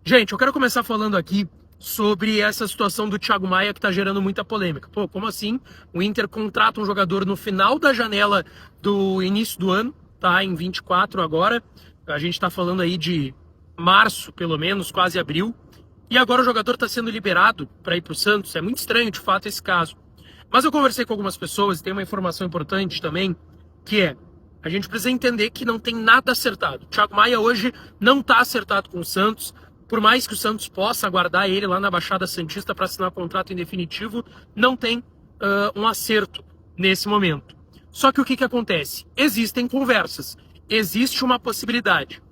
Gente, eu quero começar falando aqui sobre essa situação do Thiago Maia que está gerando muita polêmica. Pô, como assim? O Inter contrata um jogador no final da janela do início do ano, tá? Em 24 agora. A gente está falando aí de março, pelo menos, quase abril. E agora o jogador está sendo liberado para ir para o Santos. É muito estranho, de fato, esse caso. Mas eu conversei com algumas pessoas e tem uma informação importante também, que é: a gente precisa entender que não tem nada acertado. O Thiago Maia hoje não está acertado com o Santos. Por mais que o Santos possa aguardar ele lá na Baixada Santista para assinar contrato em definitivo, não tem um acerto nesse momento. Só que o que acontece? Existem conversas, existe uma possibilidade.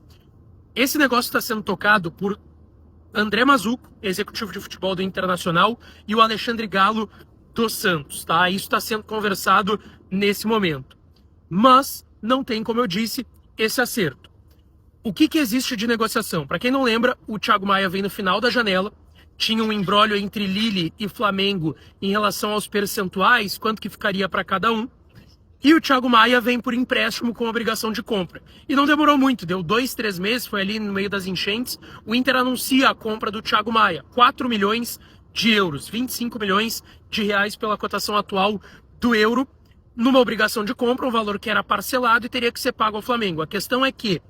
Esse negócio está sendo tocado por André Mazzuco, executivo de futebol do Internacional, e o Alexandre Galo do Santos, tá? Isso está sendo conversado nesse momento. Mas não tem, como eu disse, esse acerto. O que existe de negociação? Para quem não lembra, o Thiago Maia vem no final da janela, tinha um imbróglio entre Lille e Flamengo em relação aos percentuais, quanto que ficaria para cada um, e o Thiago Maia vem por empréstimo com obrigação de compra. E não demorou muito, deu 2, 3 meses, foi ali no meio das enchentes, o Inter anuncia a compra do Thiago Maia, 4 milhões de euros, 25 milhões de reais pela cotação atual do euro, numa obrigação de compra, um valor que era parcelado e teria que ser pago ao Flamengo. A questão é que,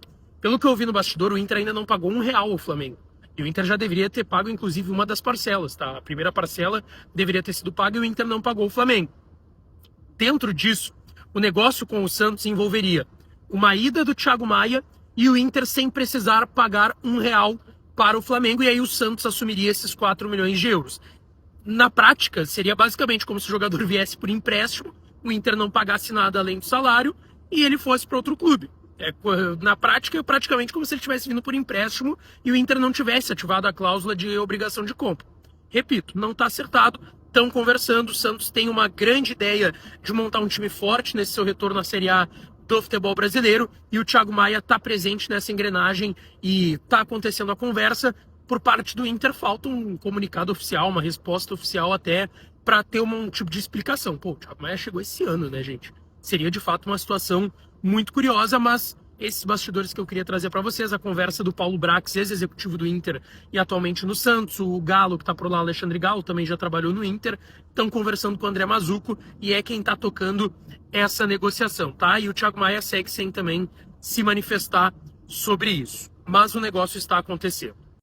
pelo que eu vi no bastidor, o Inter ainda não pagou R$1 ao Flamengo. E o Inter já deveria ter pago, inclusive, uma das parcelas, tá? A primeira parcela deveria ter sido paga e o Inter não pagou o Flamengo. Dentro disso, o negócio com o Santos envolveria uma ida do Thiago Maia e o Inter sem precisar pagar R$1 para o Flamengo, e aí o Santos assumiria esses 4 milhões de euros. Na prática, seria basicamente como se o jogador viesse por empréstimo, o Inter não pagasse nada além do salário e ele fosse para outro clube. Na prática, é praticamente como se ele tivesse vindo por empréstimo e o Inter não tivesse ativado a cláusula de obrigação de compra. Repito, não está acertado, estão conversando, o Santos tem uma grande ideia de montar um time forte nesse seu retorno à Série A do futebol brasileiro e o Thiago Maia está presente nessa engrenagem e está acontecendo a conversa. Por parte do Inter falta um comunicado oficial, uma resposta oficial até para ter um tipo de explicação. Pô, o Thiago Maia chegou esse ano, né, gente? Seria de fato uma situação muito curiosa, mas esses bastidores que eu queria trazer para vocês, a conversa do Paulo Brax, ex-executivo do Inter e atualmente no Santos, o Galo, que está por lá, Alexandre Galo, também já trabalhou no Inter, estão conversando com o André Mazzuco e é quem está tocando essa negociação, tá? E o Thiago Maia segue sem também se manifestar sobre isso. Mas o negócio está acontecendo.